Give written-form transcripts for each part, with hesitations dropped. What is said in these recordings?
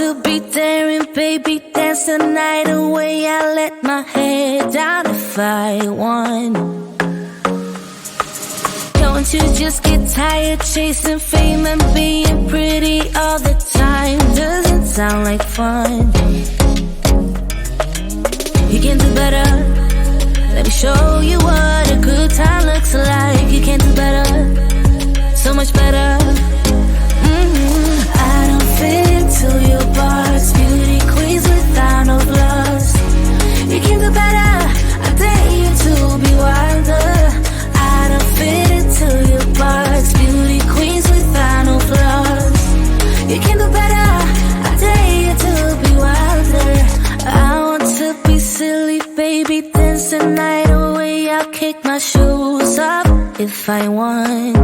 to be there and baby dance the night away. I let my head down if I won. Don't you just get tired chasing fame and being pretty all the time? Doesn't sound like fun. You can do better. Let me show you what a good time looks like. You can do better, so much better. I don't fit into your box. Beauty queens without no flaws. You can do better. I dare you to be wilder. I don't fit into your box. Beauty queens without no flaws. You can do better. I dare you to be wilder. I want to be silly, baby, dance the night away. I'll kick my shoes off if I want.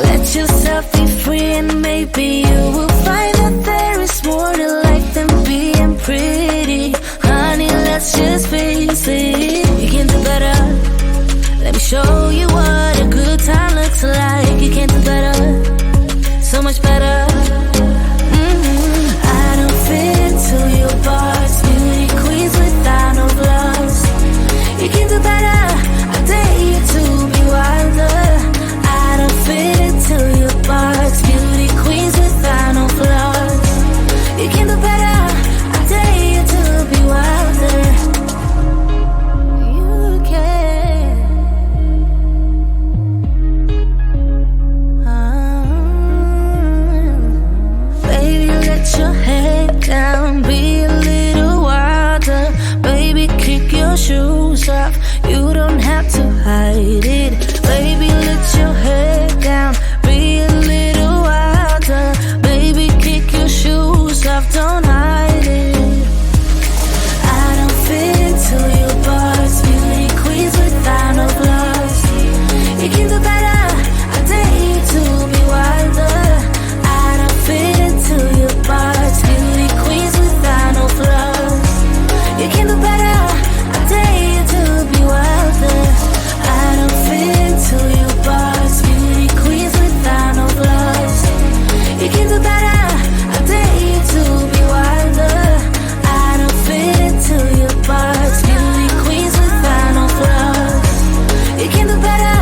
Let yourself be free and maybe you will find that there is more to life than being pretty. Honey, let's just face it. You can do better. Let me show you what a good time looks like. You can do better, so much better. I don't fit into your box. Beauty queens without no flaws. You can do better. I dare you to be wilder. I don't fit into your box. Beauty queens without no flaws. You can do better. I dare you to be wilder. You can. Baby, let your head down. Be a little wilder. Baby, kick your shoes off. You don't have to hide it. Baby, let your head down. Be a little wilder. Baby, kick your shoes off. Don't hide it. I don't fit into your box. Beauty queens without no flaws. You can do better. I dare you to be wilder. I don't fit into your box. Beauty queens without no flaws. You can do better. I dare you to be wilder. I don't fit into your box. Beauty queens without no flaws. You can do better. I dare you to be wilder. I don't fit into your box. Beauty queens without no flaws. You can do better.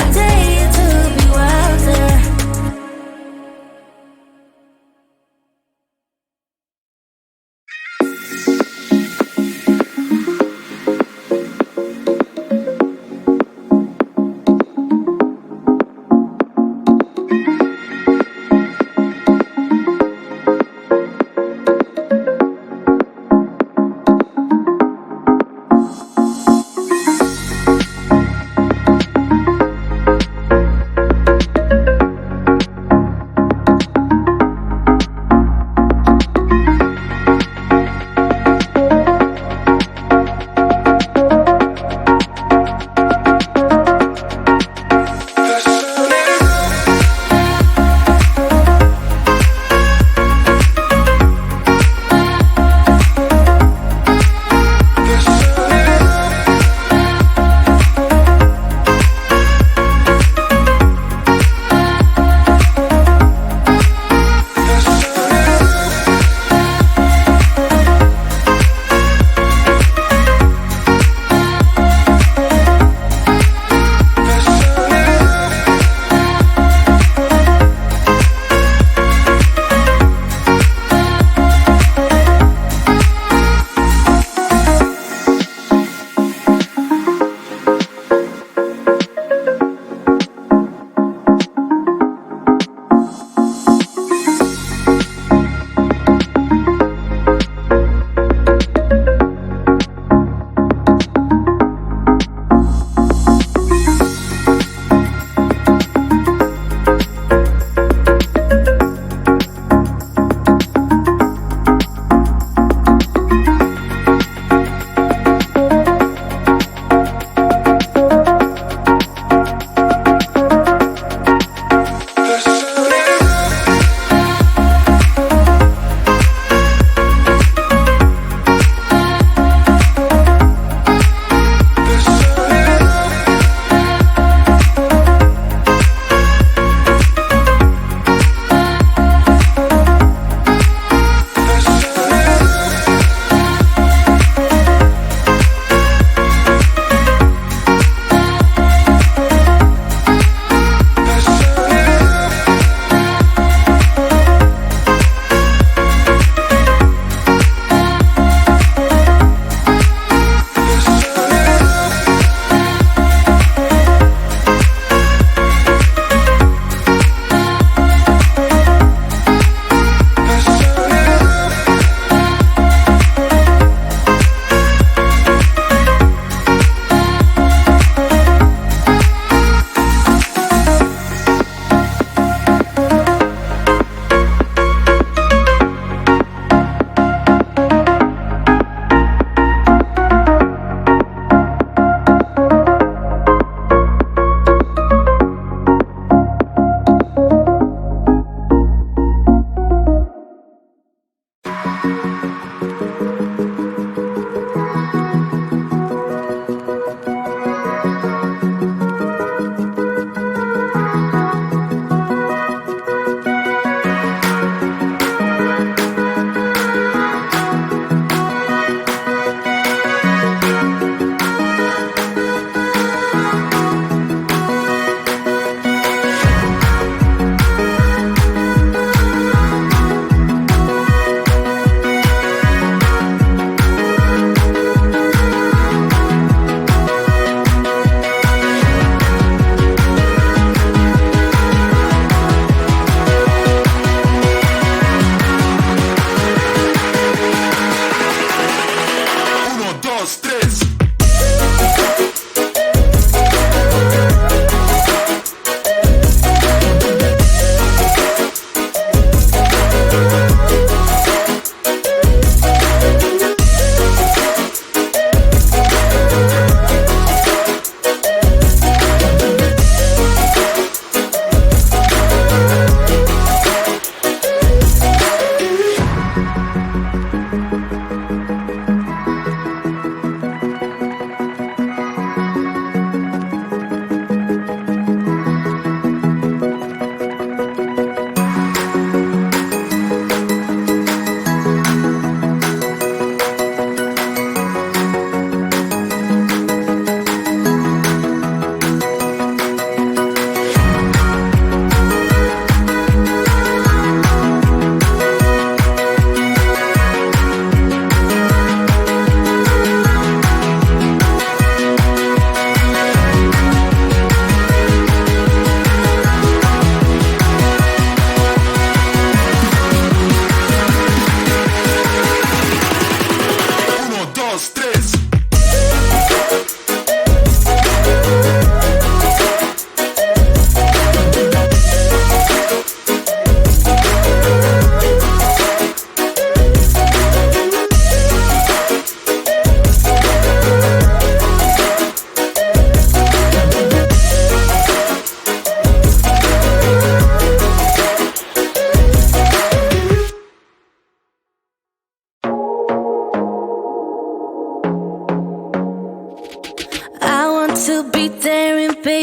I dare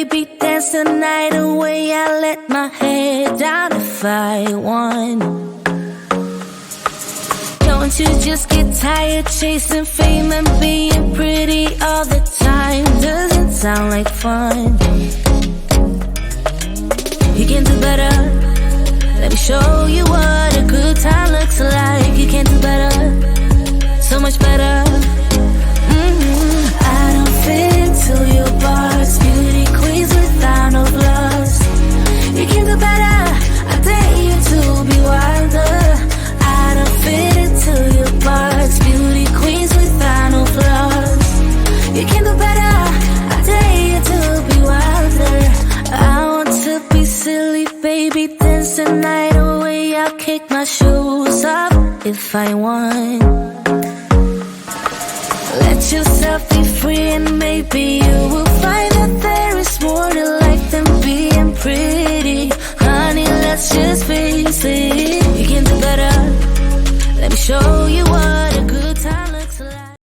baby, dance the night away. I let my head down if I won. Don't you just get tired chasing fame and being pretty all the time? Doesn't sound like fun. You can do better. Let me show you what a good time looks like. You can do better, so much better. I don't fit into your bars, beauty queens without no gloves. You can do better, I dare you to be wilder. I don't fit into your bars, beauty queens without no flaws. You can do better, I dare you to be wilder. I want to be silly, baby, dance the night away. I'll kick my shoes off if I want. Let yourself be free and maybe you will find that there